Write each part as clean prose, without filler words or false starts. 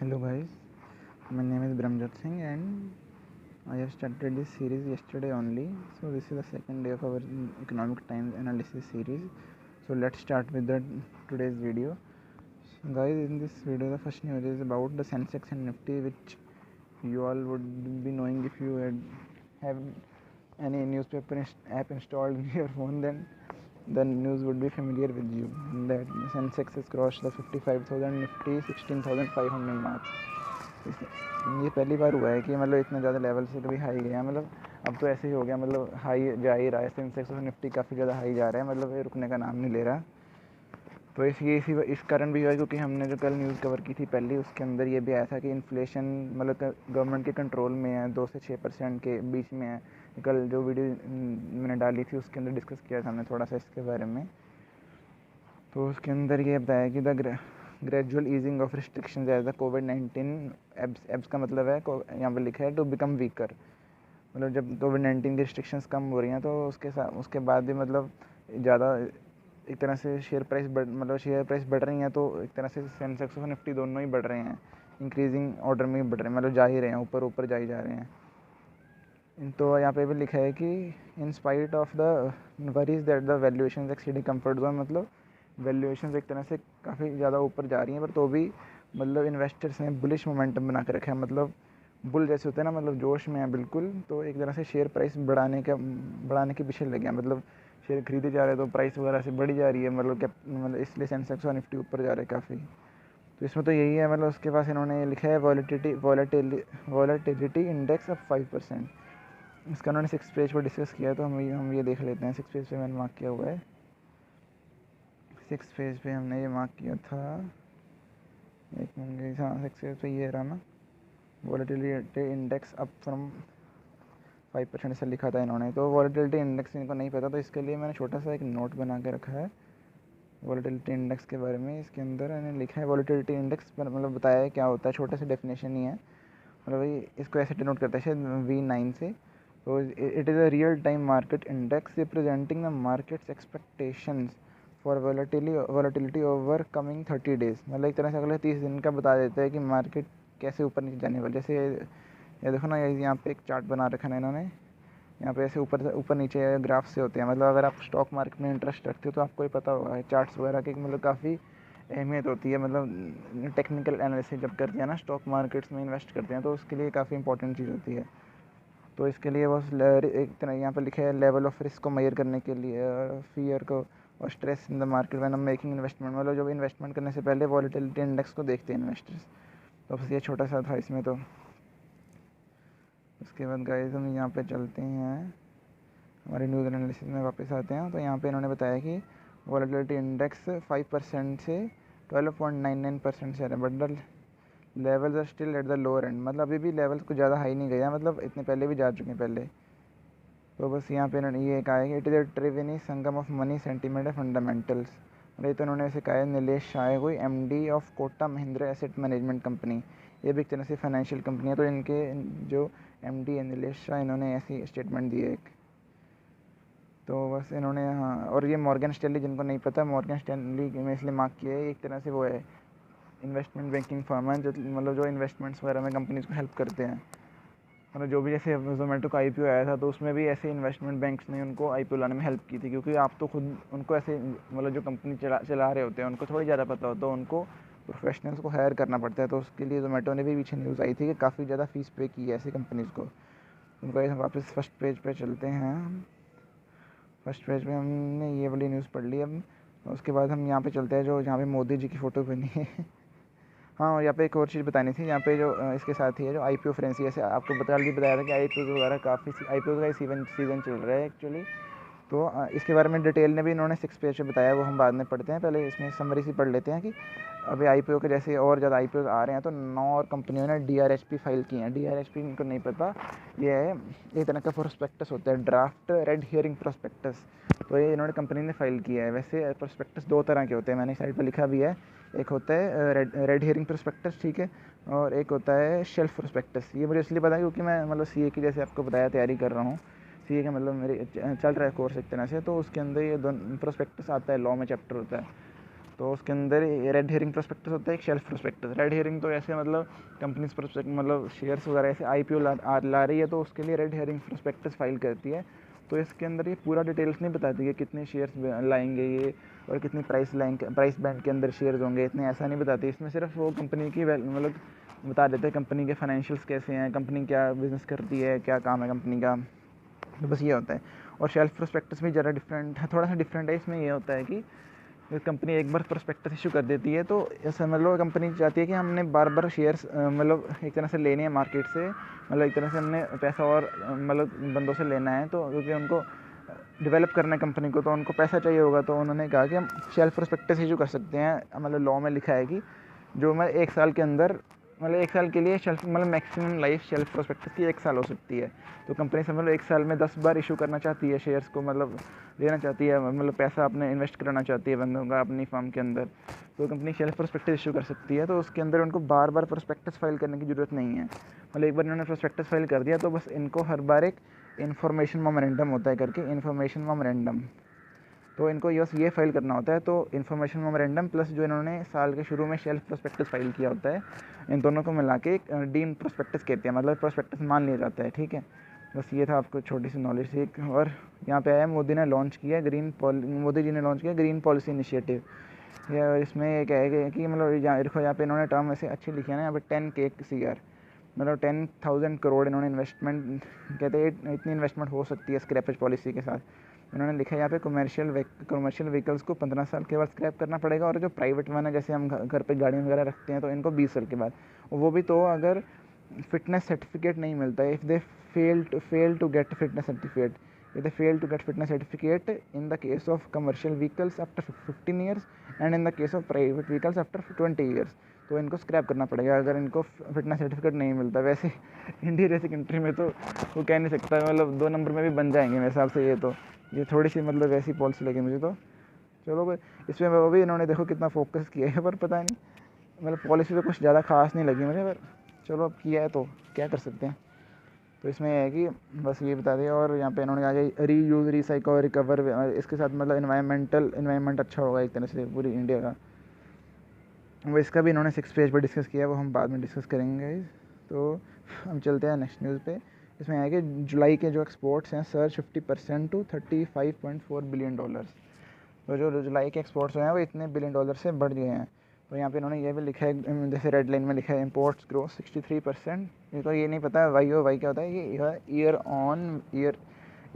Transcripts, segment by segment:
Hello guys, my name is Brahmjot Singh and I have started this series yesterday only. So this is the second day of our economic times analysis series. So let's start with today's video. Guys, in this video the first news is about the Sensex and Nifty, which you all would be knowing if you have any newspaper app installed in your phone. Then the news would be familiar with you that Sensex has crossed the 55,000, Nifty 16,500 mark. ये पहली बार हुआ है कि मतलब इतना ज़्यादा level से कभी हाई गया, मतलब अब तो ऐसे ही हो गया, मतलब हाई जा ही रहा है। सेंसेक्स और निफ्टी काफ़ी ज़्यादा हाई जा रहे हैं, मतलब ये रुकने का नाम नहीं ले रहा। तो इस कारण भी हुआ क्योंकि हमने जो कल न्यूज़ कवर की थी पहले, उसके अंदर ये भी आया था कि इन्फ्लेशन मतलब गवर्नमेंट के कंट्रोल में है, 2 से 6% के बीच में है। कल जो वीडियो मैंने डाली थी उसके अंदर डिस्कस किया था हमने थोड़ा सा इसके बारे में। तो उसके अंदर ये बताया कि the gradual easing of restrictions as the कोविड-19 एब्स का मतलब है, यहाँ पर लिखा है टू बिकम वीकर। मतलब जब कोविड-19 की रिस्ट्रिक्शंस कम हो रही हैं तो उसके बाद भी मतलब ज़्यादा एक तरह से शेयर प्राइस बढ़ रही हैं, तो एक तरह से सेंसेक्स और निफ्टी दोनों ही बढ़ रहे हैं, इंक्रीजिंग ऑर्डर में ही बढ़ रहे हैं, मतलब जा ही रहे हैं, ऊपर जा ही जा रहे हैं। तो यहाँ पे भी लिखा है कि in spite of the worries that the valuations exceeding comfort zone, मतलब वैल्यूएशंस एक तरह से काफ़ी ज़्यादा ऊपर जा रही हैं, पर तो भी मतलब इन्वेस्टर्स ने बुलिश मोमेंटम बना के रखा है, मतलब बुल जैसे होते हैं ना, मतलब जोश में है बिल्कुल। तो एक तरह से शेयर प्राइस बढ़ाने के पीछे लगे हैं, मतलब शेयर खरीदे जा रहे हैं तो प्राइस वगैरह से बढ़ी जा रही है, मतलब इसलिए सेंसेक्स और निफ्टी ऊपर जा रहे हैं काफ़ी। तो इसमें तो यही है, मतलब उसके पास इन्होंने लिखा है वॉलेटिलिटी इंडेक्स ऑफ 5%। इसका उन्होंने 6 पेज पर डिस्कस किया है, तो हम ये देख लेते हैं। 6 पेज पे मैंने मार्क किया हुआ है, 6 पेज पे हमने ये मार्क किया था, एक मिनट। हाँ, 6 पेज पे ये रहा ना, वॉलेटिलिटी इंडेक्स अप फ्रॉम 5% ऐसा लिखा था इन्होंने। तो वॉलेटिलिटी इंडेक्स इनको नहीं पता, तो इसके लिए मैंने छोटा सा एक नोट बना के रखा है वॉलेटिलिटी इंडेक्स के बारे में। इसके अंदर मैंने लिखा है वॉलेटिलिटी इंडेक्स पर, मतलब बताया है क्या होता है, छोटा सा डेफिनेशन ही है, मतलब वही इसको ऐसे डिनोट करता है शायद V9 से। तो it is a real time market index representing the markets expectations for volatility over coming 30 days. मतलब एक तरह से अगले 30 दिन का बता देता है कि मार्केट कैसे ऊपर नीचे जाने वाली। जैसे ये देखो ना, यहाँ पे एक चार्ट बना रखा है इन्होंने, यहाँ पे ऐसे ऊपर नीचे ग्राफ से होते हैं। मतलब अगर आप स्टॉक मार्केट में इंटरेस्ट रखते हो तो आपको ये पता होगा चार्ट्स वगैरह की मतलब काफ़ी अहमियत होती है। मतलब टेक्निकल एनालिसिस जब करते हैं ना, स्टॉक मार्केट्स में इन्वेस्ट करते हैं, तो उसके लिए काफ़ी इंपॉर्टेंट चीज़ होती है। तो इसके लिए बस एक तरह यहाँ पर लिखा है लेवल ऑफ रिस्क को मेजर करने के लिए, फियर को और stress in the market when making investment. मतलब जब इन्वेस्टमेंट करने से पहले वॉलेटिलिटी इंडेक्स को देखते हैं इन्वेस्टर्स। तो बस ये छोटा सा था इसमें। तो उसके बाद गाइस हम यहाँ पे चलते हैं, हमारे न्यूज़ एनालिसिस में वापस आते हैं। तो यहाँ पे इन्होंने बताया कि वॉलेटिलिटी इंडेक्स 5% से 12.99% से है, but the levels are still at the lower end. मतलब अभी भी लेवल्स कुछ ज़्यादा हाई नहीं गया, मतलब इतने पहले भी जा चुके हैं पहले। तो बस यहाँ पे इन्होंने ये कहा है कि it is a Triveni Sangam of money sentiment and fundamentals. और ये तो उन्होंने ऐसे कहा है नीलेश शाह, कोई MD of Kotak Mahindra asset management company. ये भी एक तरह से फाइनेंशियल कंपनी है। तो इनके जो MD है नीलेश शाह, इन्होंने ऐसी स्टेटमेंट दी है एक। तो बस इन्होंने, हाँ, और ये मॉर्गन स्टैनली, जिनको नहीं पता, मॉर्गन स्टैनली में इसलिए मार्क किया है, एक तरह से वो है इन्वेस्टमेंट बैंकिंग फर्म है, जो मतलब जो इन्वेस्टमेंट्स वगैरह में कंपनीज़ को हेल्प करते हैं। मतलब जो भी जैसे जोमेटो का IPO आया था, तो उसमें भी ऐसे इन्वेस्टमेंट बैंक्स ने उनको IPO लाने में हेल्प की थी, क्योंकि आप तो खुद उनको ऐसे मतलब जो कंपनी चला रहे होते हैं उनको थोड़ी ज़्यादा पता होता है, उनको प्रोफेशनल्स को हायर करना पड़ता है। तो उसके लिए जोमेटो ने भी पीछे न्यूज़ आई थी कि काफ़ी ज़्यादा फीस पे की है ऐसी कंपनीज़ को। उनको वापस फर्स्ट पेज पे चलते हैं। फर्स्ट पेज पे हमने ये वाली न्यूज़ पढ़ ली। अब उसके बाद हम यहाँ पे चलते हैं जो जहाँ पे मोदी जी की फ़ोटो बनी है। हाँ, और यहाँ पे एक और चीज़ बतानी थी, यहाँ पे जो इसके साथ ही है जो IPO फ्रेंसी, ऐसे आपको बताया था कि IPO वगैरह काफ़ी IPO का सीज़न चल रहा है एक्चुअली। तो इसके बारे में डिटेल में भी इन्होंने 6 पेज पे बताया, वो हम बाद में पढ़ते हैं। पहले इसमें समरी सी पढ़ लेते हैं कि अभी IPO के जैसे और ज़्यादा IPO आ रहे हैं। तो 9 और कंपनियों ने DRHP फाइल की हैं। DRHP इनको नहीं पता, ये है एक तरह का प्रोस्पेक्टस होता है, ड्राफ्ट रेड हियरिंग प्रोस्पेक्टस। तो ये इन्होंने कंपनी ने फाइल किया है। वैसे प्रोस्पेक्टस 2 तरह के होते हैं, मैंने साइड पर लिखा भी है। एक होता है रेड हियरिंग प्रोस्पेक्टस, ठीक है, और एक होता है शेल्फ प्रोस्पेक्टस। ये मुझे इसलिए पता है क्योंकि मैं मतलब CA की, जैसे आपको बताया, तैयारी कर रहा हूँ। CA का मतलब मेरे चल रहा है कोर्स एक तरह से, तो उसके अंदर ये दोनों प्रोस्पेक्टस आता है, लॉ में चैप्टर होता है। तो उसके अंदर रेड हेयरिंग प्रोस्पेक्टस होता है, एक शेल्फ प्रोस्पेक्टस। रेड हेयरिंग तो ऐसे मतलब कंपनीज प्रोस्पेक्ट मतलब शेयर्स वगैरह ऐसे आईपीओ ला रही है तो उसके लिए रेड हेयरिंग प्रोस्पेक्टस फाइल करती है। तो इसके अंदर ये पूरा डिटेल्स नहीं बताती कि कितने शेयर्स लाएंगे ये और कितनी प्राइस बैंड के अंदर शेयर्स होंगे, इतने ऐसा नहीं बताती। इसमें सिर्फ वो कंपनी की मतलब बता देते हैं कंपनी के फाइनेंशियल्स कैसे हैं, कंपनी क्या बिज़नेस करती है, क्या काम है कंपनी का, तो बस ये होता है। और शेल्फ प्रोस्पेक्टस भी ज़रा डिफरेंट है, थोड़ा सा डिफरेंट है। इसमें ये होता है कि कंपनी एक बार प्रोस्पेक्टस इशू कर देती है तो समझ लो कंपनी चाहती है कि हमने बार बार शेयर्स मतलब एक तरह से लेने हैं मार्केट से, मतलब एक तरह से हमने पैसा और मतलब बंदों से लेना है, तो क्योंकि उनको डेवलप करना है कंपनी को, तो उनको पैसा चाहिए होगा, तो उन्होंने कहा कि हम शेल्फ प्रोस्पेक्टस इशू कर सकते हैं। मतलब लॉ में लिखा है कि जो मैं 1 साल के अंदर मतलब 1 साल के लिए शेल्फ मतलब मैक्सिमम लाइफ शेल्फ प्रोस्पेक्टस की 1 साल हो सकती है। तो कंपनी समझ लो 1 साल में 10 बार इशू करना चाहती है शेयर्स को, मतलब लेना चाहती है, मतलब पैसा अपने इन्वेस्ट कराना चाहती है बंदों का अपनी फर्म के अंदर, तो कंपनी शेल्फ प्रोस्पेक्टस इशू कर सकती है। तो उसके अंदर उनको बार बार प्रोस्पेक्टस फाइल करने की ज़रूरत नहीं है। मतलब एक बार इन्होंने प्रोस्पेक्टस फाइल कर दिया तो बस इनको हर बार एक इन्फॉर्मेशन मेमोरेंडम होता है करके, इन्फॉर्मेशन मेमोरेंडम, तो इनको ये फाइल करना होता है। तो इन्फॉर्मेशन मेमोरेंडम प्लस जो इन्होंने साल के शुरू में शेल्फ प्रोस्पेक्टस फाइल किया होता है, इन दोनों को मिला के एक डीम प्रोस्पेक्टस कहते हैं, मतलब प्रोस्पेक्टस मान लिया जाता है। ठीक है, बस ये था आपको छोटी सी नॉलेज थी। और यहाँ पे आया मोदी ने लॉन्च किया मोदी जी ने लॉन्च किया ग्रीन पॉलिसी इनिशिएटिव। या इसमें ये क्या है कि मतलब देखो यहाँ पे इन्होंने टर्म ऐसे अच्छी लिखी है ना, यहाँ पे 10K CR मतलब 10,000 करोड़ इन्होंने इन्वेस्टमेंट कहते हैं, इतनी इन्वेस्टमेंट हो सकती है स्क्रैपेज पॉलिसी के साथ। इन्होंने लिखा है यहाँ पे कमर्शियल व्हीकल्स को 15 साल के बाद स्क्रैप करना पड़ेगा, और जो प्राइवेट वन है जैसे हम घर पे गाड़ियाँ वगैरह रखते हैं तो इनको 20 साल के बाद, वो भी तो अगर फिटनेस सर्टिफिकेट नहीं मिलता है, if they fail to get fitness certificate, if they fail to get fitness certificate in the case of commercial vehicles after 15 years and in the case of private vehicles after 20 years, तो इनको scrap करना पड़ेगा अगर इनको fitness certificate नहीं मिलता। वैसे India जैसी कंट्री में तो वो कह नहीं सकता, मतलब 2 नंबर में भी बन जाएंगे मेरे हिसाब से। ये थोड़ी सी मतलब वैसी पॉलिसी लगी मुझे तो। चलो इसमें वो भी इन्होंने देखो कितना फोकस किया है, पर पता नहीं मतलब पॉलिसी तो कुछ ज़्यादा खास नहीं लगी मुझे, पर चलो अब किया है तो क्या कर सकते हैं। तो इसमें है कि बस ये बता दिया। और यहाँ पे इन्होंने आगे रीयूज़ रिसाइकल रिकवर, इसके साथ मतलब इन्वायरमेंट अच्छा होगा एक तरह से पूरी इंडिया का। वो इसका भी इन्होंने 6 पेज पर डिस्कस किया, वो हम बाद में डिस्कस करेंगे। तो हम चलते हैं नेक्स्ट न्यूज़ पे। इसमें है कि जुलाई के जो एक्सपोर्ट्स हैं सर्ज 50% टू $35.4 बिलियन। तो जो जुलाई के एक्सपोर्ट्स हैं वो इतने बिलियन डॉलर से बढ़ गए हैं। तो यहाँ पे इन्होंने ये भी लिखा है, जैसे रेड लाइन में लिखा है इम्पोर्ट्स ग्रो 63%। तो ये नहीं पता वाई क्या होता है, ये ईयर ऑन ईयर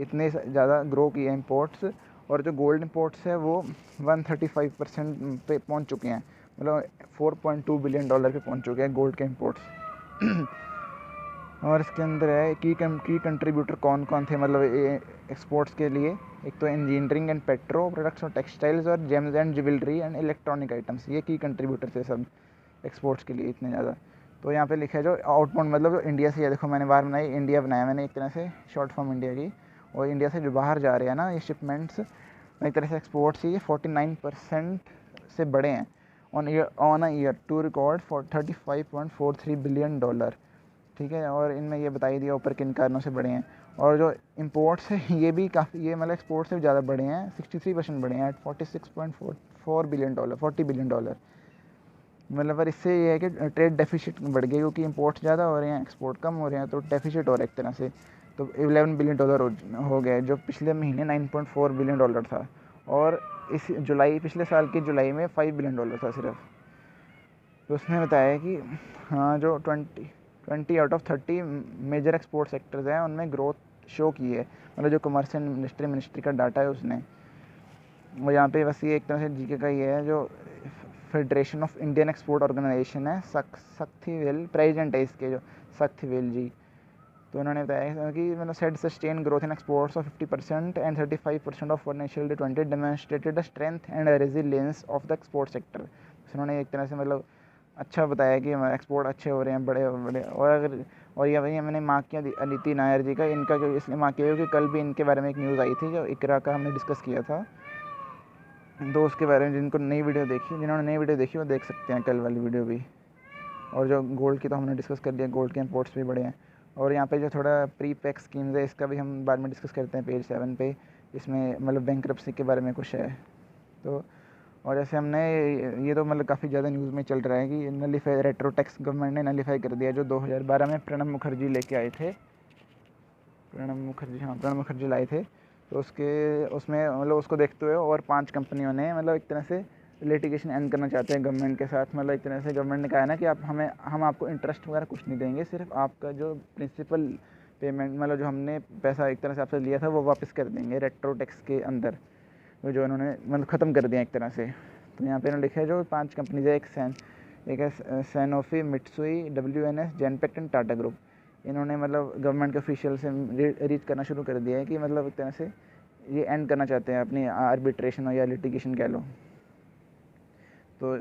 इतने ज़्यादा ग्रो किए इम्पोर्ट्स। और जो गोल्ड इम्पोर्ट्स है वो 135% पे पहुँच चुके हैं, मतलब $4.2 बिलियन पे पहुँच चुके हैं गोल्ड के इम्पोर्ट्स। और इसके अंदर है की कंट्रीब्यूटर कौन कौन थे मतलब एक्सपोर्ट्स के लिए। एक तो इंजीनियरिंग एंड पेट्रो प्रोडक्ट्स और टेक्सटाइल्स और James and jewellery and electronic items, ये की कंट्रीब्यूटर थे सब एक्सपोर्ट्स के लिए इतने ज़्यादा। तो यहाँ पे लिखा है जो आउटबाउंड मतलब इंडिया से, देखो मैंने बाहर बनाई इंडिया बनाया मैंने एक तरह से शॉर्ट फॉर्म इंडिया की, और इंडिया से जो बाहर जा रहे हैं ना ये शिपमेंट्स, एक तरह से एक्सपोर्ट्स ही 49% से बढ़े हैं on a year to record for $35.43 billion. ठीक है, और इनमें ये बता ही दिया ऊपर किन कारणों से बढ़े हैं। और जो इंपोर्ट्स है ये भी काफ़ी, ये मतलब एक्सपोर्ट से ज़्यादा बढ़े हैं, 63% बढ़े हैं एट $46.44 बिलियन, $40 बिलियन। मतलब पर इससे ये है कि ट्रेड डेफिसिट बढ़ गया, क्योंकि इंपोर्ट्स ज़्यादा हो रहे हैं एक्सपोर्ट कम हो रहे हैं, तो डेफिसिट हो रहा है एक तरह से। तो $11 बिलियन हो गया, जो पिछले महीने $9.4 बिलियन था। और इस पिछले साल के जुलाई में $5 बिलियन था सिर्फ। तो उसने बताया कि हाँ जो 20 out of 30 major export sectors हैं उनमें ग्रोथ शो की है, मतलब जो कमर्स एंड इंडस्ट्री मिनिस्ट्री का डाटा है उसने। और यहाँ पे बस ये एक तरह से जीके का ये है, जो federation of Indian export organisation है, सक्थीवेल प्रेजिडेंट है इसके, जो सक्थीवेल जी। तो उन्होंने बताया कि मतलब said sustain growth in exports of 50% and 35% of financial 20 demonstrated the strength and resilience of the export sector. उन्होंने एक तरह से मतलब अच्छा बताया कि एक्सपोर्ट अच्छे हो रहे हैं बड़े बड़े। और ये भाई मैंने मार्क किया अदिति नायर जी का, इनका जो इसलिए मार्क किया क्योंकि कल भी इनके बारे में एक न्यूज़ आई थी जो इकरा का हमने डिस्कस किया था, तो उसके बारे में जिन्होंने नई वीडियो देखी वो देख सकते हैं कल वाली वीडियो भी। और जो गोल्ड की तो हमने डिस्कस कर लिया, गोल्ड के इंपोर्ट्स भी बड़े हैं। और यहाँ पे जो थोड़ा प्री पैक स्कीम्स है इसका भी हम बाद में डिस्कस करते हैं पेज 7 पे, इसमें मतलब बैंक्रप्सी के बारे में कुछ है। तो और जैसे हमने ये तो मतलब काफ़ी ज़्यादा न्यूज़ में चल रहा है कि नलीफाई रेट्रो टैक्स गवर्नमेंट ने नलीफाई कर दिया, जो 2012 में प्रणब मुखर्जी लेके आए थे। प्रणब मुखर्जी लाए थे। तो उसमें मतलब उसको देखते हुए और 5 कंपनियों ने मतलब एक तरह से लिटिगेशन एंड करना चाहते हैं गवर्नमेंट के साथ। मतलब एक तरह से गवर्नमेंट ने कहा है ना कि हम आपको इंटरेस्ट वगैरह कुछ नहीं देंगे, सिर्फ आपका जो प्रिंसिपल पेमेंट मतलब जो हमने पैसा एक तरह से आपसे लिया था वो वापस कर देंगे रेट्रो टैक्स के अंदर, जो इन्होंने मतलब ख़त्म कर दिया एक तरह से। तो यहाँ पे इन्होंने लिखा है जो 5 कंपनीज है, एक है Sanofi, Mitsui, WNS, Genpact and Tata group. इन्होंने मतलब गवर्नमेंट के ऑफिशियल से रीच करना शुरू कर दिया है कि मतलब एक तरह से ये एंड करना चाहते हैं अपनी आर्बिट्रेशन या लिटिगेशन कह लो। तो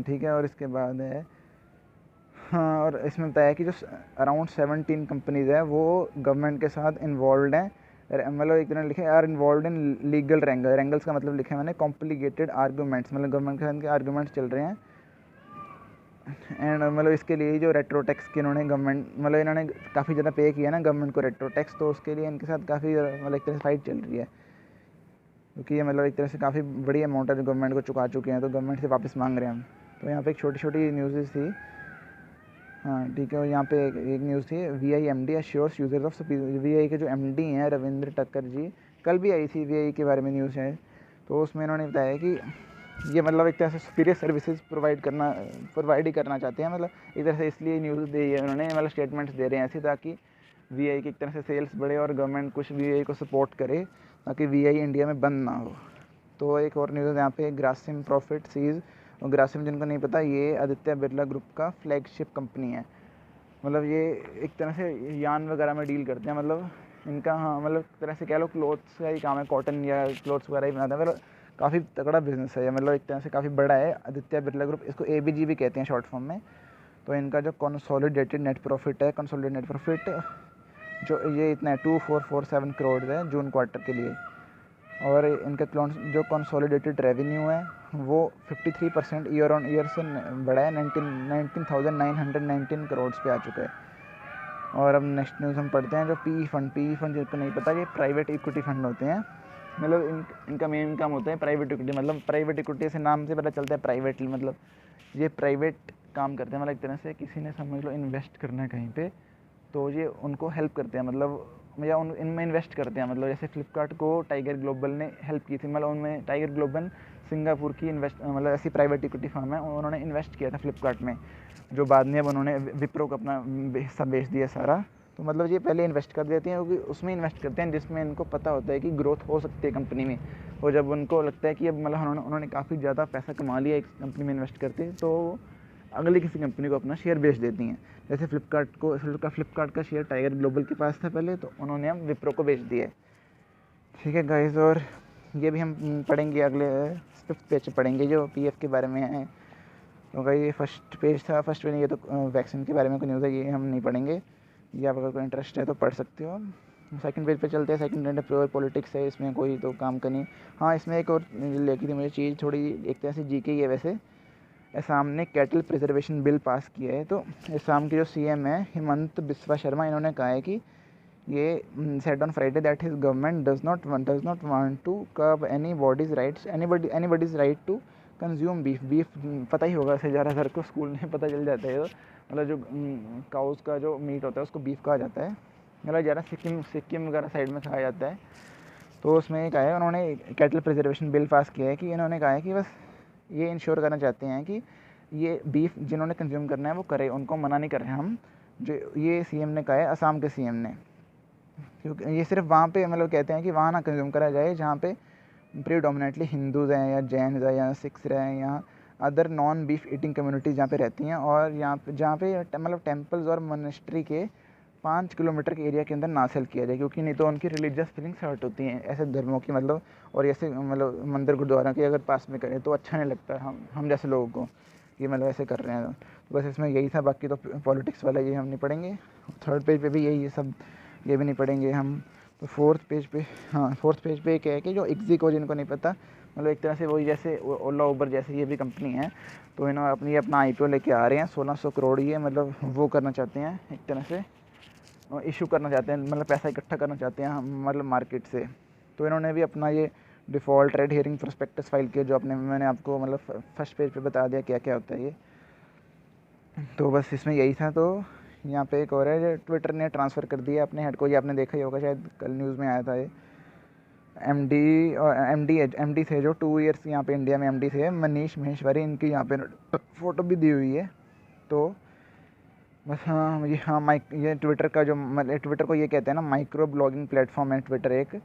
ठीक है। और इसके बाद है हाँ, और इसमें बताया कि जो अराउंड 17 कंपनीज है वो गवर्नमेंट के साथ इन्वॉल्व हैं। मतलब एक तरह लिखे आर इन्वॉल्व इन लीगल रेंगल्स का मतलब लिखे मैंने कॉम्प्लिकेटेड आर्गूमेंट्स, मतलब गवर्नमेंट के साथ के आर्गूमेंट्स चल रहे हैं। एंड मतलब इसके लिए जो रेट्रो टैक्स की इन्होंने काफ़ी ज़्यादा पे किया ना गवर्नमेंट को रेट्रो टैक्स, तो उसके लिए इनके साथ काफ़ी मतलब एक तरह से फाइट चल रही है, क्योंकि ये मतलब एक तरह से काफ़ी बड़ी अमाउंट है जो गवर्नमेंट को चुका चुके हैं, तो गवर्नमेंट से वापस मांग रहे हैं हम। तो यहाँ पे एक छोटी छोटी न्यूज़ थी। हाँ ठीक है। और यहाँ पे एक न्यूज़ थी, VI MD assures users of VI के जो MD हैं रविंद्र टक्कर जी, कल भी आई थी VI के बारे में न्यूज़ है। तो उसमें इन्होंने बताया कि ये मतलब एक तरह से सुपीरियर सर्विसेज प्रोवाइड ही करना चाहते हैं, मतलब एक तरह से इसलिए न्यूज़ दी है उन्होंने, मतलब स्टेटमेंट्स दे रहे हैं ऐसे ताकि VI की एक तरह से सेल्स बढ़े और गवर्नमेंट कुछ VI को सपोर्ट करे ताकि VI इंडिया में बंद ना हो। तो एक और न्यूज़ यहाँ पे ग्रासिम प्रॉफिट सीज, और ग्रासिम जिनको नहीं पता ये आदित्य बिरला ग्रुप का फ्लैगशिप कंपनी है। मतलब ये एक तरह से यान वगैरह में डील करते हैं, मतलब इनका हाँ मतलब एक तरह से कह लो क्लोथ्स का ही काम है, कॉटन या क्लोथ्स वगैरह ही बनाते हैं, मतलब काफ़ी तगड़ा बिजनेस है, मतलब एक तरह से काफ़ी बड़ा है आदित्य बिरला ग्रुप, इसको ABG भी कहते हैं शॉर्ट फॉर्म में। तो इनका जो कंसोलिडेटेड नेट प्रॉफिट जो ये इतना है 2447 करोड़ है जून क्वार्टर के लिए। और इनका जो कंसोलिडेटेड रेवेन्यू है वो 53% ईयर ऑन ईयर से बढ़ा है, 19,919 करोड़ पे आ चुका है। और अब नेक्स्ट न्यूज़ हम पढ़ते हैं जो PE फंड जिनको नहीं पता ये प्राइवेट इक्विटी फंड होते हैं। मतलब इनका मेन काम होता है प्राइवेट इक्विटी, मतलब प्राइवेट इक्विटी से नाम से पता चलता है प्राइवेट, मतलब ये प्राइवेट काम करते हैं, मतलब एक तरह से किसी ने समझ लो इन्वेस्ट करना है कहीं पे तो ये उनको हेल्प करते हैं, मतलब या इनमें इन्वेस्ट करते हैं। मतलब जैसे फ्लिपकार्ट को टाइगर ग्लोबल ने हेल्प की थी, मतलब उनमें टाइगर ग्लोबल सिंगापुर की मतलब ऐसी प्राइवेट इक्विटी फर्म है, उन्होंने इन्वेस्ट किया था फ्लिपकार्ट में, जो बाद में अब उन्होंने विप्रो को अपना हिस्सा बेच दिया सारा। तो मतलब ये पहले इन्वेस्ट कर देते हैं क्योंकि उसमें इन्वेस्ट करते हैं जिसमें इनको पता होता है कि ग्रोथ हो सकती है कंपनी में, और जब उनको लगता है कि अब मतलब उन्होंने काफ़ी ज़्यादा पैसा कमा लिया एक कंपनी में इन्वेस्ट करते तो अगली किसी कंपनी को अपना शेयर बेच देती हैं। जैसे फ्लिपकार्ट का शेयर टाइगर ग्लोबल के पास था पहले, तो उन्होंने अब विप्रो को बेच दिया है। ठीक है गाइस, और ये भी हम पढ़ेंगे अगले 5th पेज पे पढ़ेंगे जो PF के बारे में है। तो ये फर्स्ट पेज में ये तो वैक्सीन के बारे में कोई न्यूज़ है, ये हम नहीं पढ़ेंगे, ये आप अगर कोई इंटरेस्ट है तो पढ़ सकते हो। सेकंड पेज पे चलते हैं। सेकंड पेज प्योर पॉलिटिक्स है, इसमें कोई तो काम का नहीं। हाँ इसमें एक और लेके थी मुझे चीज़, थोड़ी एक तरह से GK ही है वैसे। असम ने कैटल प्रिजर्वेशन बिल पास किया है। तो असम के जो CM है हिमंत बिस्वा शर्मा, इन्होंने कहा है कि ये said on Friday that his government does not want to curb anybody's right to consume beef. पता ही होगा ऐसे ज़्यादातर को स्कूल में पता चल जाता है। तो मतलब जो काउस का जो मीट होता है उसको बीफ कहा जाता है, मतलब ज़्यादा सिक्किम वगैरह साइड में खाया जाता है। तो उसमें कहा है उन्होंने कैटल प्रिजर्वेशन बिल पास किया है कि इन्होंने कहा है कि बस ये इंश्योर करना चाहते हैं कि ये बीफ जिन्होंने कंज्यूम करना है वो करे, उनको मना नहीं कर रहे हैं हम। जो ये CM ने कहा है, असम के CM ने, क्योंकि ये सिर्फ वहाँ पे मतलब कहते हैं कि वहाँ ना कंज्यूम करा जाए जहाँ पे प्रीडोमिनेटली हिंदूज़ हैं या जैन हैं या सिख्स हैं या other non beef eating communities जहाँ पे रहती हैं, और यहाँ पे जहाँ पे मतलब टेम्पल्स और मोनेस्ट्री के 5 किलोमीटर के एरिया के अंदर ना सेल किया जाए, क्योंकि नहीं तो उनकी रिलीजियस फीलिंग्स हर्ट होती हैं ऐसे धर्मों की, मतलब और ऐसे मतलब मंदिर गुरुद्वारा के अगर पास में करें तो अच्छा नहीं लगता हम जैसे लोगों को कि मतलब ऐसे कर रहे हैं। तो बस इसमें यही था, बाकी तो पॉलिटिक्स वाला ये हम नहीं पढ़ेंगे। 3rd पेज पे भी यही है सब, ये भी नहीं पढ़ेंगे हम। तो 4th पेज पे एक है कि जो इक्जिको, जिनको नहीं पता, मतलब एक तरह से वही जैसे ओला उबर जैसे ये भी कंपनी है, तो इन्होंने अपना IPO लेके आ रहे हैं 1600 करोड़, ये मतलब वो करना चाहते हैं एक तरह से इशू करना चाहते हैं, मतलब पैसा इकट्ठा करना चाहते हैं हम मतलब मार्केट से। तो इन्होंने भी अपना ये default red hearing prospectus file किया, जो मैंने आपको मतलब फर्स्ट पेज पे बता दिया क्या क्या होता है ये। तो बस इसमें यही था। तो यहाँ पे एक और है, ट्विटर ने ट्रांसफ़र कर दिया अपने हेड को, ये आपने देखा ही होगा शायद, कल न्यूज़ में आया था ये। एमडी थे जो 2 ईयर्स यहाँ पे इंडिया में एमडी थे, मनीष महेश्वरी, इनकी यहाँ पे फ़ोटो भी दी हुई है। तो बस हाँ ये ट्विटर का जो मतलब ट्विटर को ये कहते हैं ना माइक्रो ब्लॉगिंग प्लेटफॉर्म है ट्विटर एक।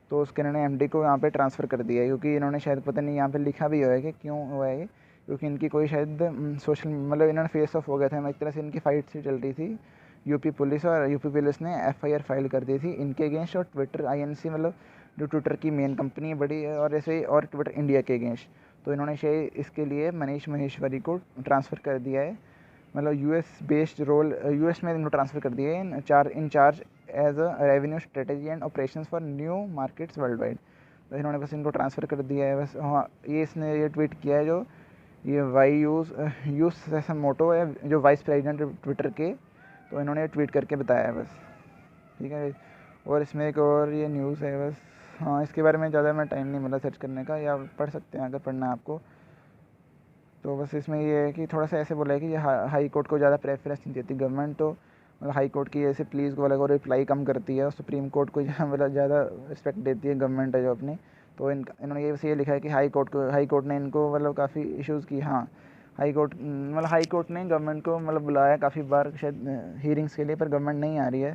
तो उसके इन्होंने एमडी को यहाँ पे ट्रांसफ़र कर दिया है, क्योंकि इन्होंने शायद पता नहीं यहाँ पे लिखा भी हुआ है कि क्यों हुआ है, क्योंकि इनकी कोई शायद सोशल मतलब इन्होंने फेस ऑफ हो गया था, एक तरह से इनकी फ़ाइट सी चल रही थी यूपी पुलिस, और यूपी पुलिस ने एफआईआर फाइल कर दी थी इनके अगेंस्ट, और ट्विटर आईएनसी मतलब जो ट्विटर की मेन कंपनी है बड़ी है, और ऐसे और ट्विटर इंडिया के अगेंस्ट। तो इन्होंने शायद इसके लिए मनीष महेश्वरी को ट्रांसफ़र कर दिया है, मतलब यूएस बेस्ड रोल यूएस में इनको ट्रांसफ़र कर दिया है in charge as a revenue strategy and operations for new markets world wide. तो इन्होंने बस इनको ट्रांसफ़र कर दिया है बस। हाँ ये इसने ये ट्वीट किया है जो ये यूज ऐसा मोटो है जो वाइस प्रेसिडेंट ट्विटर के, तो इन्होंने ट्वीट करके बताया है बस, ठीक है। और इसमें एक और ये न्यूज़ है बस, हाँ इसके बारे में ज़्यादा मैं टाइम नहीं मिला सर्च करने का, या पढ़ सकते हैं अगर पढ़ना है आपको। तो बस इसमें ये है कि थोड़ा सा ऐसे बोला है कि ये हाई कोर्ट को ज़्यादा प्रेफरेंस नहीं देती गवर्नमेंट, तो मतलब हाई कोर्ट की ऐसे प्लीज़ को वाला को रिप्लाई कम करती है, और सुप्रीम कोर्ट को मतलब ज़्यादा रिस्पेक्ट देती है गवर्नमेंट है जो अपनी। तो इन्होंने ये लिखा है कि हाई कोर्ट ने इनको मतलब काफ़ी इश्यूज़ की। हाँ हाई कोर्ट ने गवर्नमेंट को मतलब बुलाया काफ़ी बार शायद हीयरिंग्स के लिए, पर गवर्नमेंट नहीं आ रही है।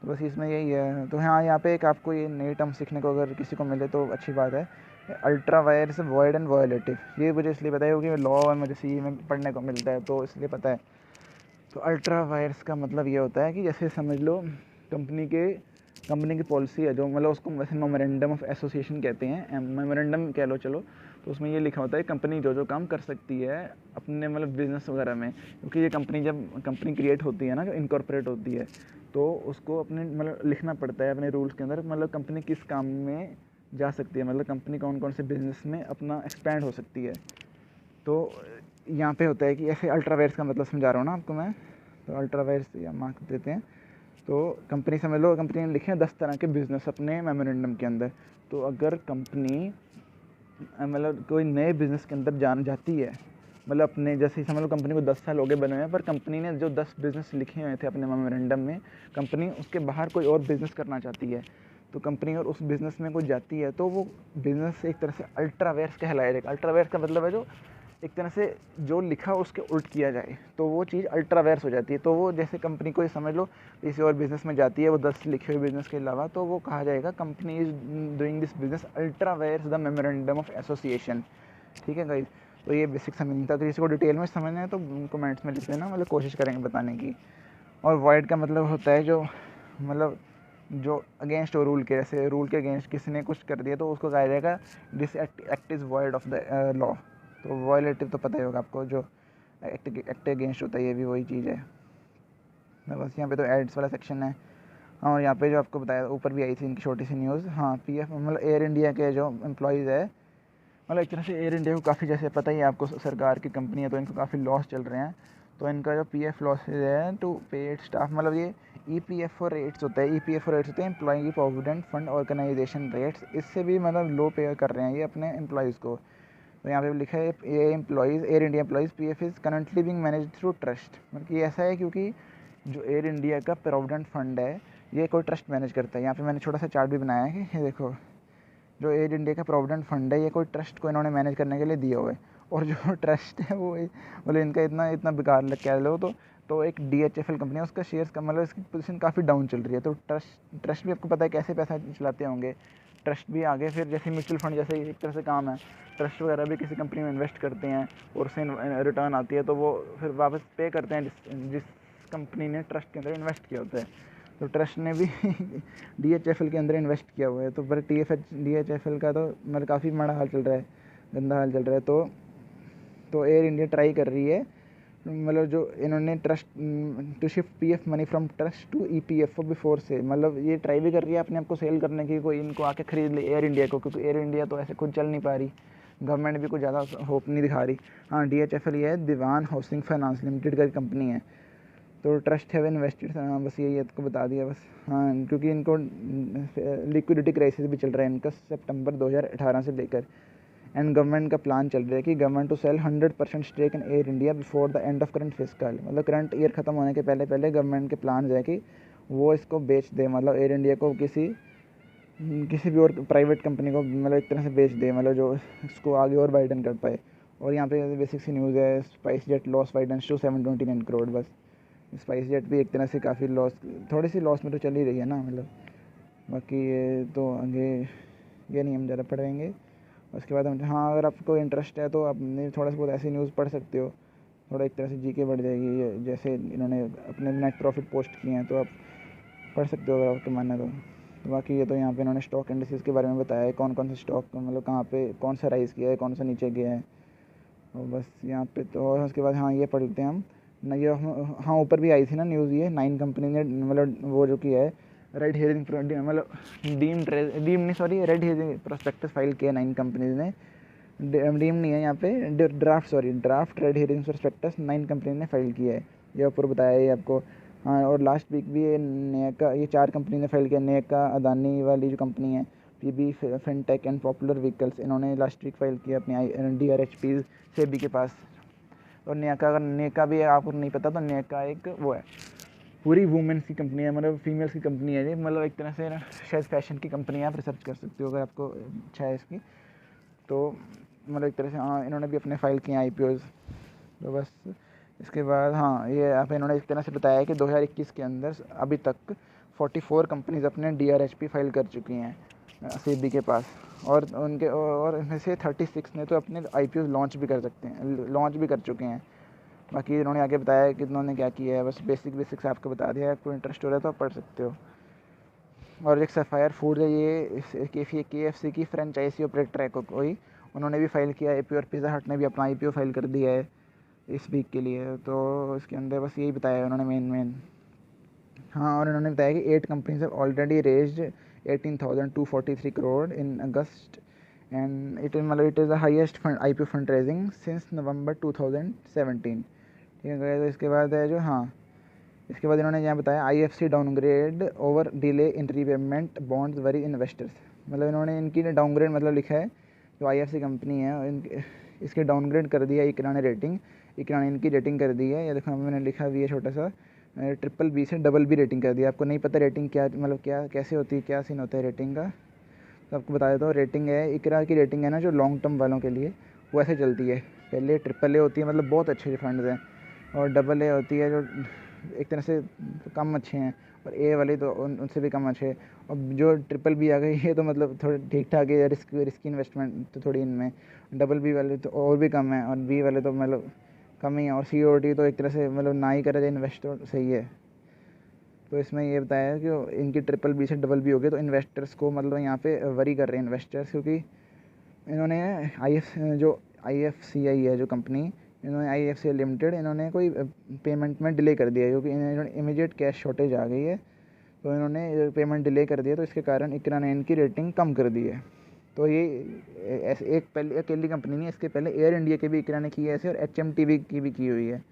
तो बस इसमें यही है। तो हाँ यहाँ पे एक आपको ये नई टर्म सीखने को अगर किसी को मिले तो अच्छी बात है, ultra vires void and violative. ये मुझे इसलिए पता है क्योंकि लॉ मुझे सी में पढ़ने को मिलता है, तो इसलिए पता है। तो अल्ट्रा वायरस का मतलब ये होता है कि जैसे समझ लो कंपनी की पॉलिसी है जो मतलब उसको वैसे मेमोरेंडम ऑफ एसोसिएशन कहते हैं, मेमोरेंडम कह लो चलो। तो उसमें ये लिखा होता है कंपनी जो काम कर सकती है अपने मतलब बिज़नेस वगैरह में, क्योंकि ये जब कंपनी क्रिएट होती है ना, जो इनकॉर्पोरेट होती है, तो उसको अपने मतलब लिखना पड़ता है अपने रूल्स के अंदर, मतलब कंपनी किस काम में जा सकती है, मतलब कंपनी कौन कौन से बिज़नेस में अपना एक्सपैंड हो सकती है। तो यहाँ पे होता है कि ऐसे अल्ट्रा वायरस का मतलब समझा रहा हूँ ना आपको मैं। तो अल्ट्रा वायरस या मार्क देते हैं। तो कंपनी समझ लो, कंपनी ने लिखे हैं 10 तरह के बिज़नेस अपने मेमोरेंडम के अंदर। तो अगर कंपनी मतलब कोई नए बिज़नेस के अंदर जाती है, मतलब अपने जैसे समझ लो कंपनी को 10 साल हो गए बने हुए हैं, पर कंपनी ने जो 10 बिज़नेस लिखे हुए थे अपने मेमोरेंडम में, कंपनी उसके बाहर कोई और बिज़नेस करना चाहती है, तो कंपनी और उस बिज़नेस में कोई जाती है, तो वो बिज़नेस एक तरह से अल्ट्रा वायरस कहलाया जाएगा। अल्ट्रा वायरस का मतलब है जो एक तरह से जो लिखा उसके उल्ट किया जाए, तो वो चीज़ अल्ट्रा वायरस हो जाती है। तो वो जैसे कंपनी को समझ लो किसी और बिज़नेस में जाती है वो 10 लिखे हुए बिज़नेस के अलावा, तो वो कहा जाएगा company is doing this business ultra vires the memorandum of association, ठीक है गाइस। तो ये बेसिक समझनी था। तो किसी को डिटेल में समझना है तो कमेंट्स में लिख देना, मतलब कोशिश करेंगे बताने की। और वॉइड का मतलब होता है जो मतलब जो अगेंस्ट हो रूल के, जैसे रूल के अगेंस्ट किसी ने कुछ कर दिया तो उसको कहा जाएगा this act is void of the law. तो वॉयलेटिव तो पता ही होगा आपको, जो एक्ट अगेंस्ट होता है, ये भी वही चीज़ है। बस यहाँ पे तो एड्स वाला सेक्शन है। और यहाँ पे जो आपको बताया ऊपर भी आई थी इनकी छोटी सी न्यूज़। हाँ पीएफ मतलब एयर इंडिया के जो एम्प्लॉयज़ है, मतलब एक तरह से एयर इंडिया को काफ़ी, जैसे पता ही है आपको सरकार की कंपनी है तो इनको काफ़ी लॉस चल रहे हैं। तो इनका जो पीएफ लॉसेज है टू पेड स्टाफ, मतलब ये ईपीएफओ रेट्स होता है, ईपीएफओ रेट्स होते हैं employee provident fund organisation rates, इससे भी मतलब लो पे कर रहे हैं ये अपने एम्प्लॉयज़ को। तो यहाँ पे लिखा है air India employees PF is currently being managed through trust. मतलब ये ऐसा है क्योंकि जो एयर इंडिया का प्रोविडेंट फंड है ये कोई ट्रस्ट मैनेज करता है। यहाँ पे मैंने छोटा सा चार्ट भी बनाया है कि ये देखो, जो एयर इंडिया का प्रोविडेंट फंड है ये कोई ट्रस्ट को इन्होंने मैनेज करने के लिए दिया हुआ है, और जो ट्रस्ट है वो मतलब इनका इतना बेकार लग कह लो। तो एक डीएचएफएल कंपनी है, उसका शेयर्स का मतलब इसकी पोजीशन काफ़ी डाउन चल रही है। तो ट्रस्ट भी आपको पता है कैसे पैसा चलाते होंगे, ट्रस्ट भी आगे फिर जैसे म्यूचुअल फंड जैसे एक तरह से काम है, ट्रस्ट वगैरह भी किसी कंपनी में इन्वेस्ट करते हैं और उससे रिटर्न आती है तो वो फिर वापस पे करते हैं जिस कंपनी ने ट्रस्ट के अंदर इन्वेस्ट किया होता है। तो ट्रस्ट ने भी डीएचएफएल के अंदर इन्वेस्ट किया हुआ है। तो पर डीएचएफएल का तो मतलब काफ़ी माड़ा हाल चल रहा है, गंदा हाल चल रहा है। तो एयर इंडिया ट्राई कर रही है, मतलब जो इन्होंने trust to shift PF money from trust to EPFO before से, मतलब ये ट्राई भी कर रही है अपने आप को सेल करने की, कोई इनको आके खरीद ले एयर इंडिया को, क्योंकि एयर इंडिया तो ऐसे खुद चल नहीं पा रही, गवर्नमेंट भी कुछ ज़्यादा होप नहीं दिखा रही। हाँ डीएचएफएल ये है दीवान हाउसिंग फाइनेंस लिमिटेड का कंपनी है। तो ट्रस्ट हैव इन्वेस्टेड, हाँ बस यही आपको बता दिया बस। हाँ क्योंकि इनको लिक्विडिटी क्राइसिस भी चल रहा है इनका सितंबर 2018 से लेकर, एंड गवर्नमेंट का प्लान चल रहा है कि government to sell 100% stake in Air India before the end of current fiscal, मतलब करंट ईयर ख़त्म होने के पहले पहले गवर्नमेंट के प्लान है कि वो इसको बेच दे, मतलब एयर इंडिया को किसी भी और प्राइवेट कंपनी को, मतलब एक तरह से बेच दे, मतलब जो इसको आगे और वाइडन कर पाए। और यहाँ पे बेसिक सी न्यूज़ है, SpiceJet loss widens to 729 crore. बस स्पाइस जेट भी एक तरह से काफ़ी लॉस, थोड़ी सी लॉस में तो चल ही रही है ना, मतलब बाकी ये तो आगे ये नहीं हम ज़्यादा पढ़ेंगे। उसके बाद हम, हाँ अगर आपको इंटरेस्ट है तो आप थोड़ा सा बहुत ऐसी न्यूज़ पढ़ सकते हो, थोड़ा एक तरह से जीके बढ़ जाएगी। जैसे इन्होंने अपने नेट प्रॉफिट पोस्ट किए हैं तो आप पढ़ सकते हो अगर आपको मानना तो बाकी ये तो यहाँ पे इन्होंने स्टॉक इंडिसेस के बारे में बताया है, कौन कौन से स्टॉक मतलब कहाँ पे कौन सा राइज़ किया है, कौन सा नीचे गया है, और बस यहाँ पे तो। और उसके बाद हाँ ये पढ़ लेते हैं हम ना, ये हाँ ऊपर भी आई थी ना न्यूज़, ये 9 कंपनी ने मतलब वो जो किया है रेड हेयरिंग, मतलब डीम नहीं sorry red hearing prospectus file किया 9 कंपनीज ने, डीम नहीं है यहाँ पे, draft red hearing prospectus 9 company ने फाइल किया है, ये ऊपर बताया है आपको। हाँ और लास्ट वीक भी ये नेका, ये 4 कंपनी ने फाइल किया, नेका, अदानी वाली जो कंपनी है, PB fintech and popular vehicles, इन्होंने लास्ट वीक फाइल किया अपनी DRHP सेबी के पास। और नेका, अगर नेका भी आपको नहीं पता तो नेका एक वो है पूरी वुमेन्स की कंपनी है, मतलब फीमेल्स की कंपनी है ये, मतलब एक तरह से शायद फैशन की कंपनी है, आप रिसर्च कर सकते हो अगर आपको अच्छा है इसकी तो, मतलब एक तरह से। हाँ इन्होंने भी अपने फाइल किए हैं IPOs तो बस। इसके बाद हाँ ये आप इन्होंने एक तरह से बताया कि 2021 के अंदर अभी तक 44 कंपनीज अपने DRHP फाइल कर चुकी हैं सेबी के पास, और इनमें से 36 ने तो अपने IPOs लॉन्च भी कर चुके हैं। बाकी इन्होंने आगे बताया कि इन्होंने क्या किया है, बस बेसिक्स आपको बता दिया है, आपको इंटरेस्ट हो रहा है तो आप पढ़ सकते हो। और एक सफ़ायर फूड है, ये KFC की फ्रेंचाइजी ऑपरेटर है कोई, उन्होंने भी फाइल किया IPO, और पिज़्ज़ा हट ने भी अपना IPO फाइल कर दिया है इस वीक के लिए। तो इसके अंदर बस यही बताया उन्होंने मेन। हाँ और इन्होंने बताया कि 8 companies have already raised 18,243 crore in August, and it is the highest IPO fund raising since November 2017। ठीक है, तो इसके बाद है जो, हाँ इसके बाद इन्होंने यहाँ बताया IFC downgrade over delay in repayment bonds worry investors, मतलब इन्होंने इनकी डाउनग्रेड मतलब लिखा है जो IFC कंपनी है इसके डाउनग्रेड कर दिया इकरा ने इनकी रेटिंग कर दी है। ये देखो मैंने लिखा भी है छोटा सा, BBB से BB रेटिंग कर दिया। आपको नहीं पता रेटिंग क्या मतलब क्या कैसे होती है, क्या सीन होता है रेटिंग का, तो आपको बता देता हूँ। रेटिंग है इकरा की रेटिंग है ना जो लॉन्ग टर्म वालों के लिए, वो ऐसे चलती है, पहले AAA होती है मतलब बहुत अच्छे फंड्स हैं, और AA होती है जो एक तरह से कम अच्छे हैं, और A वाले तो उनसे भी कम अच्छे, और जो BBB आ गई है तो मतलब थोड़े ठीक ठाक है, रिस्की इन्वेस्टमेंट तो थोड़ी इनमें। BB वाले तो और भी कम है, और B वाले तो मतलब कम ही है, और COD तो एक तरह से मतलब ना ही करे इन्वेस्ट तो सही है। तो इसमें ये बताया है कि इनकी BBB से BB हो गए, तो इन्वेस्टर्स को मतलब यहाँ पे वरी कर रहे हैं इन्वेस्टर्स, क्योंकि इन्होंने IFCI है जो कंपनी, इन्होंने IFCI लिमिटेड इन्होंने कोई पेमेंट में डिले कर दिया है, क्योंकि इन्होंने इमीडिएट कैश शॉर्टेज आ गई है, तो इन्होंने पेमेंट डिले कर दिया, तो इसके कारण इकरा ने इनकी रेटिंग कम कर दी है। तो ये ऐसे एक पहले अकेली कंपनी नहीं है, इसके पहले एयर इंडिया के भी इकरा ने की है ऐसे, और HMTV की भी की हुई है।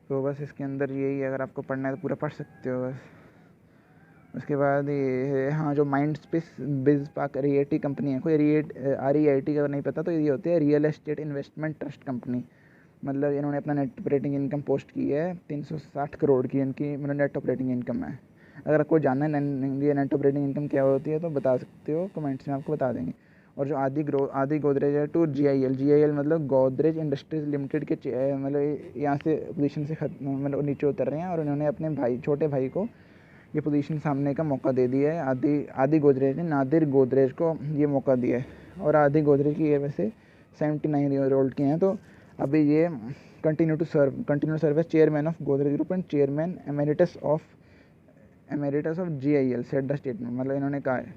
तो बस इसके अंदर यही है, अगर आपको पढ़ना है तो पूरा पढ़ सकते हो बस। उसके बाद ये है, हाँ जो माइंडस्पेस बिज पार्क REIT कंपनी है, कोई REIT का नहीं पता तो ये होती है real estate investment trust company, मतलब इन्होंने अपना नेट ऑपरेटिंग इनकम पोस्ट की है 360 करोड़ की, इनकी मतलब नेट ऑपरेटिंग इनकम है। अगर आपको जानना है नेट ऑपरेटिंग इनकम क्या होती है तो बता सकते हो, कमेंट्स में आपको बता देंगे। और जो आदि गोदरेज है टू GIL मतलब गोदरेज इंडस्ट्रीज लिमिटेड के मतलब यहाँ से पोजीशन से मतलब नीचे उतर रहे हैं, और उन्होंने अपने छोटे भाई को ये पोजीशन सामने का मौका दे दिया है। आदि गोदरेज ने नादिर गोदरेज को ये मौका दिया है, और आदि गोदरेज की ये वैसे 79 ईयर ओल्ड के हैं, तो अभी ये continue serve as chairman of Godrej group and chairman emeritus of GIL set the statement, मतलब इन्होंने कहा है।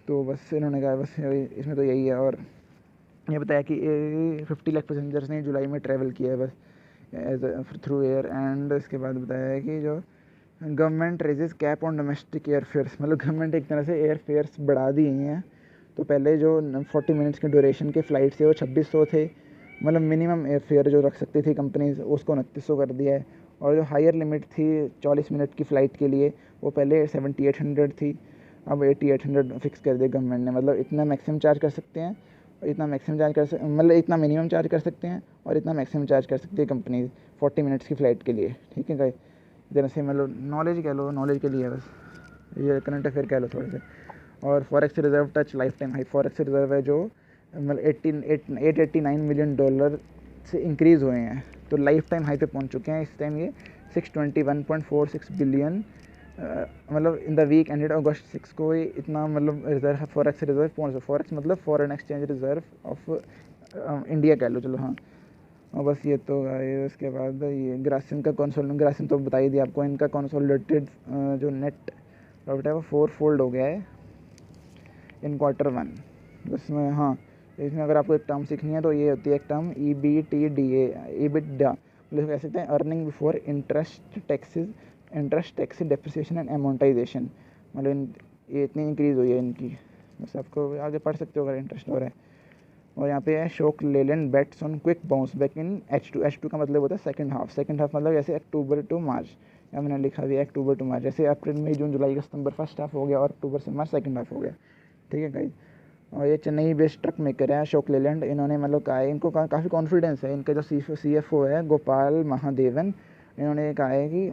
तो बस इन्होंने कहा बस इसमें तो यही है। और ये बताया कि 50 लाख पैसेंजर्स ने जुलाई में ट्रैवल किया है बस थ्रू एयर। एंड इसके बाद बताया है कि जो government raises cap on domestic air fares, मतलब गवर्नमेंट एक तरह से एयर फेयर्स बढ़ा दिए हैं। तो पहले जो 40 मिनट्स के ड्यूरेशन के फ़्लाइट थे वो 2600 थे, मतलब मिनिमम एयर फेयर जो रख सकती थी कंपनीज, उसको 2900 कर दिया है। और जो हायर लिमिट थी 40 मिनट की फ़्लाइट के लिए वो पहले 7800 थी, अब 8800 फिक्स कर दिया गवर्नमेंट ने। मतलब इतना मैक्सिमम चार्ज कर सकते हैं, इतना मैक्सिमम चार्ज कर सकते, मतलब इतना मिनिमम चार्ज कर सकते हैं और इतना मैक्सिमम चार्ज कर सकती है कंपनी 40 मिनट्स की फ़्लाइट के लिए। ठीक है गाइस, जरा से मतलब नॉलेज कह लो, नॉलेज के लिए बस, ये करंट अफेयर कह लो थोड़े से। और forex reserve touch life time high. Forex reserve है जो मतलब 889 मिलियन डॉलर से इंक्रीज़ हुए हैं, तो लाइफ टाइम हाई पे पहुंच चुके हैं इस टाइम ये 621.46 बिलियन। मतलब इन द वीक एंडेड अगस्त 6 को ये इतना मतलब रिजर्व फॉरेक्स रिजर्व पहुँच। फॉरेक्स मतलब foreign exchange reserve of India कह लो, चलो हाँ। और बस ये तो है। उसके बाद ये ग्रासिम का ग्रासिम तो बता ही दिया आपको। इनका कंसोलिडेटेड जो नेट प्रॉफिट है वो 4 फोल्ड हो गया है इन Q1। उसमें हाँ, इसमें अगर आपको एक टर्म सीखनी है तो ये होती है एक टर्म EBITDA, EBITDA मतलब कह सकते हैं earning before interest taxes depreciation and amortisation. मतलब ये इतनी इंक्रीज़ हुई है इनकी, बस आपको आगे पढ़ सकते हो अगर इंटरेस्ट हो रहा है। और यहाँ पे है Ashok Leyland bets on quick bounce back in H2 का मतलब होता है सेकंड हाफ मतलब जैसे अक्टूबर टू मार्च, या मैंने लिखा भी है अक्टूबर टू मार्च, जैसे अप्रैल मई जून जुलाई का सितंबर फर्स्ट हाफ हो गया और अक्टूबर से मार्च सेकंड हाफ हो गया। ठीक है गाइस। और ये चेन्नई बेस्ड ट्रक मेकर है अशोक लेलैंड। इन्होंने मतलब कहा है, इनको काफ़ी कॉन्फिडेंस है। इनका जो CFO है गोपाल महादेवन, इन्होंने कहा है कि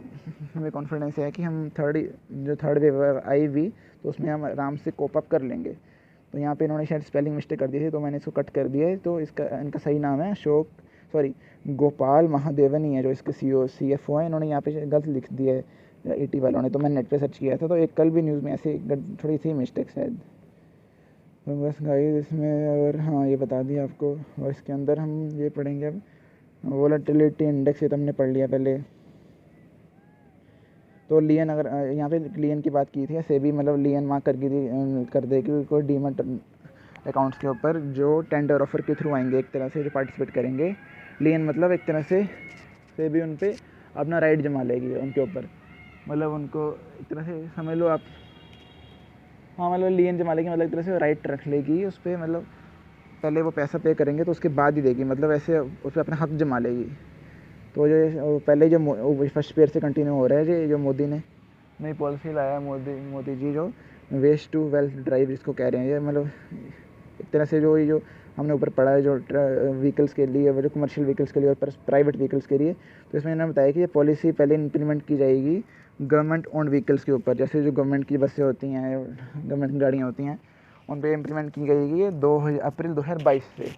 हमें कॉन्फिडेंस है कि हम थर्ड वेव आई भी तो उसमें हम आराम से कोप अप कर लेंगे। तो यहाँ पे इन्होंने शायद स्पेलिंग मिस्टेक कर दी थी तो मैंने इसको कट कर दिया है। तो इनका सही नाम है गोपाल महादेवन ही है जो इसके CFO हैं। इन्होंने यहाँ पे गलत लिख दिया है 80 वालों ने, तो मैंने नेट पे सर्च किया था तो एक कल भी न्यूज़ में ऐसे थोड़ी सी मिस्टेक शायद। तो बस गाइस इसमें, और हाँ ये बता दिया आपको। और इसके अंदर हम ये पढ़ेंगे अब वोलेटिलिटी इंडेक्स, ये तो हमने पढ़ लिया पहले। तो लियन, अगर यहाँ पे लियन की बात की थी, सेबी मतलब लियन मार्क कर देगी कोई डीमैट अकाउंट्स के ऊपर जो टेंडर ऑफर के थ्रू आएंगे, एक तरह से जो पार्टिसिपेट करेंगे। लियन मतलब एक तरह से सेबी उन पर अपना राइट जमा लेगी उनके ऊपर, मतलब उनको एक तरह से समझ लो आप। हाँ मतलब लियन जमा लेगी मतलब एक तरह से राइट रख लेगी उस पर, मतलब पहले वो पैसा पे करेंगे तो उसके बाद ही देगी, मतलब ऐसे उस पर अपना हक जमा लेगी। तो जो पहले जो फर्स्ट पेयर से कंटिन्यू हो रहा है जो मोदी ने नई पॉलिसी लाया है, मोदी जी जो वेस्ट टू वेल्थ ड्राइव जिसको कह रहे हैं, ये मतलब एक तरह से जो हमने ऊपर पढ़ा है जो व्हीकल्स के लिए, जो कमर्शियल व्हीकल्स के लिए और प्राइवेट व्हीकल्स के लिए। तो इसमें इन्होंने बताया कि ये पॉलिसी पहले इंप्लीमेंट की जाएगी गवर्नमेंट ओन्ड व्हीकल्स के ऊपर, जैसे जो गवर्नमेंट की बसें होती हैं, गवर्नमेंट की गाड़ियाँ होती हैं, उन पर इम्प्लीमेंट की जाएगी 2 अप्रैल 2022 से।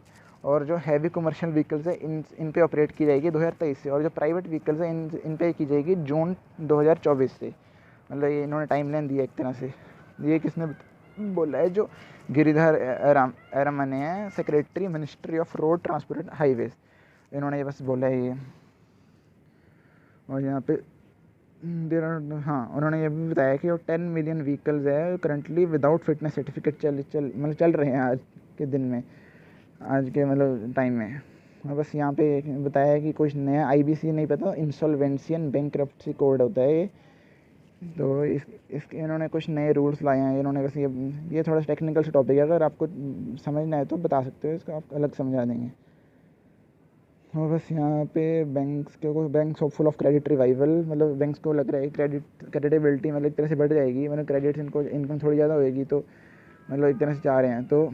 और जो हैवी कमर्शियल व्हीकल्स है इन पे ऑपरेट की जाएगी 2023 से। और जो प्राइवेट व्हीकल्स है इन पे की जाएगी जून 2024 से। मतलब ये इन्होंने टाइम लाइन दिया एक तरह से। ये किसने बोला है? जो गिरिधर एरामने हैं, secretary ministry of road transport and highways, इन्होंने ये बस बोला है ये। और यहाँ पे हाँ उन्होंने ये भी बताया कि 10 मिलियन व्हीकल्स है करंटली विदाउट फिटनेस सर्टिफिकेट चल रहे हैं आज के दिन में, आज के मतलब टाइम में। और बस यहाँ पे बताया है कि कुछ नया IBC नहीं पता, इंसॉल्वेंसी एंड बैंकरप्सी कोड होता है ये। तो इसके इन्होंने कुछ नए रूल्स लाए हैं इन्होंने। बस ये थोड़ा टेक्निकल से टॉपिक है, अगर आपको समझना है तो बता सकते हो, इसको आप अलग समझा देंगे। और बस यहाँ पे banks hopeful of credit revival, मतलब बैंक्स को लग रहा है क्रेडिटेबिलिटी मतलब एक तरह से बढ़ जाएगी, मतलब क्रेडिट इनको इनकम थोड़ी ज़्यादा होएगी, तो मतलब एक तरह से चाह रहे हैं। तो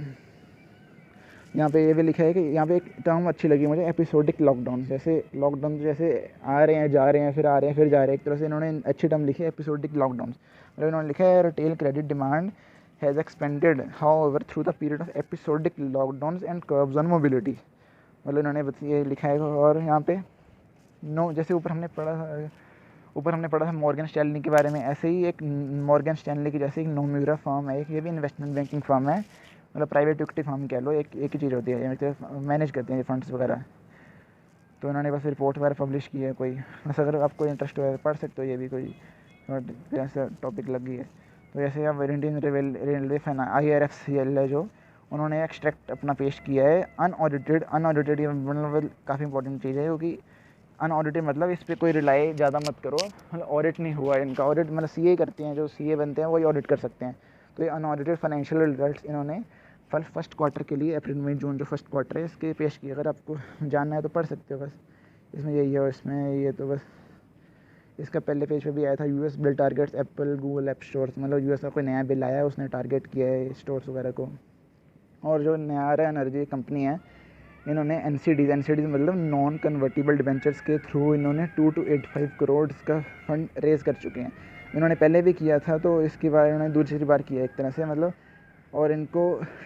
यहाँ पे ये भी लिखा है कि यहाँ पे एक टर्म अच्छी लगी मुझे, एपिसोडिक लॉकडाउन। जैसे लॉकडाउन जैसे आ रहे हैं जा रहे हैं फिर आ रहे हैं फिर जा रहे हैं, एक तरह से इन्होंने अच्छी टर्म लिखी है एपिसोडिक लॉकडाउन। मतलब इन्होंने लिखा है retail credit demand has expanded however through the period of episodic lockdown and curves on mobility. मतलब इन्होंने ये लिखा है। और यहाँ पे जैसे ऊपर हमने पढ़ा था मॉर्गन स्टैनली के बारे में, ऐसे ही एक मॉर्गन स्टैनली की जैसे एक नोम्यूरा फर्म है, ये भी इन्वेस्टमेंट बैंकिंग फर्म है, मतलब प्राइवेट इक्विटी फर्म कह लो, एक ही चीज़ होती है, मैनेज करते हैं फंड्स वगैरह। तो इन्होंने बस रिपोर्ट वगैरह पब्लिश की है कोई, बस अगर आपको इंटरेस्ट हो पढ़ सकते हो, ये भी कोई ऐसा टॉपिक लगी है। तो जैसे अब इंडियन रेलवे IRFCL है जो, उन्होंने एक्सट्रैक्ट अपना पेश किया है अनऑडिटेड ये मतलब काफ़ी इंपॉर्टेंट चीज़ है, क्योंकि अनऑडिटेड मतलब इस पर कोई रिलाई ज़्यादा मत करो, मतलब ऑडिट नहीं हुआ इनका। ऑडिट मतलब CA करते हैं, जो CA बनते हैं वही ऑडिट कर सकते हैं। तो ये अनऑडिटेड फाइनेंशियल रिजल्ट्स इन्होंने फर्स्ट क्वार्टर के लिए अप्रैल मई जून जो फर्स्ट क्वार्टर है इसके पेश किए। अगर आपको जानना है तो पढ़ सकते हो, बस इसमें यही है और इसमें ये तो बस इसका पहले पेज पे भी आया था, US bill targets Apple Google app stores, मतलब यूएस का कोई नया बिल आया है, उसने टारगेट किया है स्टोर्स वगैरह को। और जो न्यारा एनर्जी कंपनी है, इन्होंने एनसीडीज मतलब नॉन कन्वर्टिबल डिबेंचर्स के थ्रू इन्होंने 2 to 85 करोड़ का फंड रेज़ कर चुके हैं। इन्होंने पहले भी किया था, तो इसके बाद इन्होंने दूसरी बार किया एक तरह से, मतलब। और इनको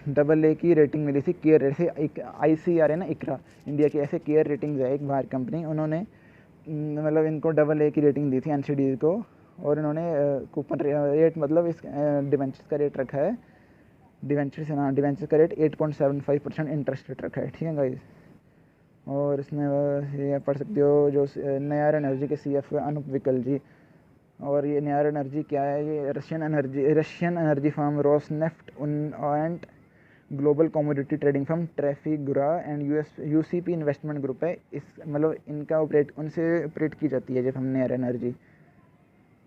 AA की रेटिंग मिली थी केयर रेट से। एक ICR है ना, इकरा, इंडिया की ऐसे केयर रेटिंग्स है एक बाहर कंपनी, उन्होंने मतलब इनको AA की रेटिंग दी थी एनसीडी को। और इन्होंने कूपन रेट, मतलब इस डिबेंचर्स का रेट रखा है, डिबेंचर्स का रेट 8.75% इंटरेस्ट रेट रखा है, ठीक है गाइस। और इसमें ये पढ़ सकते हो, जो नयार एनर्जी के CFO अनूप विकल जी। और ये नयार एनर्जी क्या है, ये Russian energy firm Rosneft and global commodity trading firm Trafigura and UCP investment group है। इस मतलब इनका उनसे ऑपरेट की जाती है जब हम नयार एनर्जी।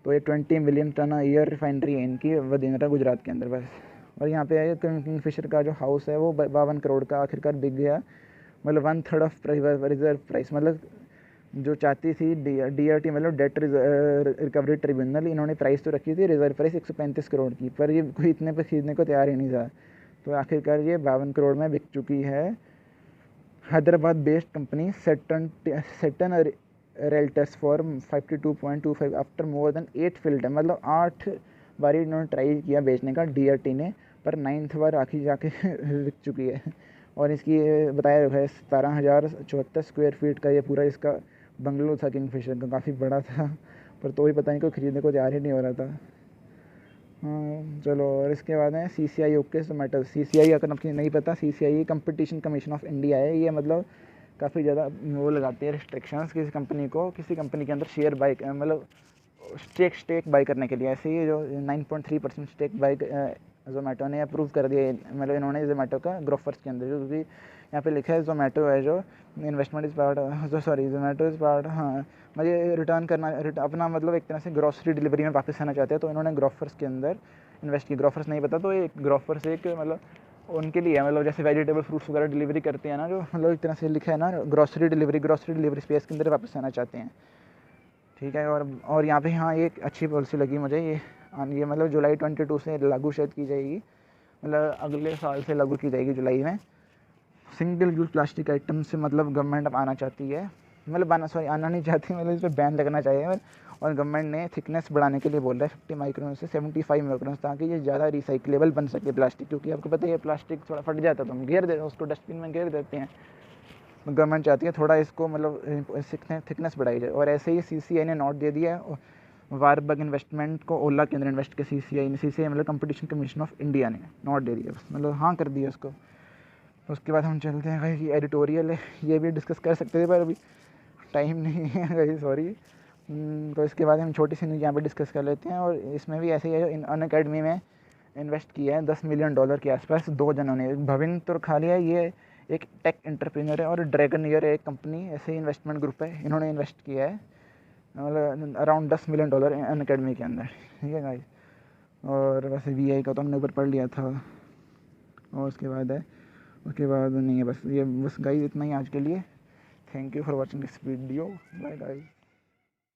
तो ये 20 मिलियन टन ईयर रिफाइनरी है इनकी वडोदरा गुजरात के अंदर बस। और यहाँ पे है किंगफिशर का जो हाउस है वो 52 करोड़ का आखिरकार बिक गया, मतलब 1/3 ऑफ रिजर्व प्राइस। मतलब जो चाहती थी DRT, मतलब डेट रिकवरी ट्रिब्यूनल, इन्होंने प्राइस तो रखी थी रिजर्व प्राइस 135 करोड़ की, पर ये कोई इतने पे खरीदने को तैयार ही नहीं था। तो आखिरकार ये 52 करोड़ में बिक चुकी है। हैदराबाद बेस्ड कंपनी सेटन रेल्टस for 52.25 after more than 8 fold, मतलब 8 बार इन्होंने ट्राई किया बेचने का DRT ने, पर 9th बार आखिर जाके बिक चुकी है। और इसकी बताया है 17,074 स्क्वायर फीट का ये पूरा इसका बंगलो था किंगफिशर का, काफ़ी बड़ा था, पर तो भी पता नहीं कोई खरीदने को तैयार ही नहीं हो रहा था। हाँ चलो। और इसके बाद है CCI ओके जोमेटो। CCI अगर आपको नहीं पता, CCI competition commission of India है। ये मतलब काफ़ी ज़्यादा वो लगाती है रिस्ट्रिक्शंस किसी कंपनी को, किसी कंपनी के अंदर शेयर बाई, मतलब स्टेक बाई करने के लिए। ऐसे ही जो 9.3% स्टेक बाई जोमेटो ने अप्रूव कर दिया, मतलब इन्होंने जोमेटो का ग्रोफर्स के अंदर, क्योंकि यहाँ पे लिखा है जोमेटो है जो investment is part, Zomato is part. हाँ, मुझे रिटर्न करना अपना, मतलब एक तरह से ग्रॉसरी डिलीवरी में वापस आना चाहते हैं, तो इन्होंने ग्रोफर्स के अंदर इन्वेस्ट की। ग्रोफर्स नहीं पता तो एक ग्रोफर्स एक मतलब उनके लिए, मतलब जैसे वेजिटेबल फ्रूट्स वगैरह डिलीवरी करते हैं ना, जो मतलब एक तरह से लिखा है ना ग्रॉसरी डिलीवरी स्पेस के अंदर वापस आना चाहते हैं, ठीक है। और यहाँ पे हाँ एक अच्छी पॉलिसी लगी मुझे, ये मतलब जुलाई 22 से लागू शायद की जाएगी, मतलब अगले साल से लागू की जाएगी जुलाई में। सिंगल यूज प्लास्टिक आइटम से मतलब गवर्नमेंट अब आना चाहती है, मतलब आना नहीं चाहती, मतलब इस पर बैन लगना चाहिए। और गवर्नमेंट ने थिकनेस बढ़ाने के लिए बोल रहा है 50 माइक्रोन से 75 माइक्रोन, ताकि ये ज़्यादा रिसाइक्लेबल बन सके प्लास्टिक, क्योंकि आपको पता है प्लास्टिक थोड़ा फट जाता है तो हम घेर देते हैं उसको, डस्टबिन में घेर देते हैं। गवर्नमेंट चाहती है थोड़ा इसको मतलब थिकनेस बढ़ाई जाए। और ऐसे ही CCI ने नोट दे दिया है वारबग इन्वेस्टमेंट को ओला के अंदर इन्वेस्ट किया CCI मतलब कंपटीशन कमीशन ऑफ इंडिया ने नोट दे दिया, मतलब हाँ कर दिया उसको। उसके बाद हम चलते हैं भाई, एडिटोरियल है, ये भी डिस्कस कर सकते थे पर अभी टाइम नहीं है भाई, सॉरी। तो इसके बाद हम छोटी सी न्यूज़ यहाँ पे डिस्कस कर लेते हैं। और इसमें भी ऐसे ही है, अनअकैडमी में इन्वेस्ट किया है $10 मिलियन के आसपास 2 जनों ने। भविन तुरखालिया ये एक टेक एंटरप्रेन्योर है, और ड्रैगन ईयर एक कंपनी ऐसे इन्वेस्टमेंट ग्रुप है, इन्होंने इन्वेस्ट किया है मतलब अराउंड $10 मिलियन अनअकैडमी के अंदर, ठीक है गाइस। और वैसे VI का तो हमने ऊपर पढ़ लिया था। और उसके बाद नहीं है, बस ये बस गाइस इतना ही आज के लिए। Thank you for watching this video, bye guys.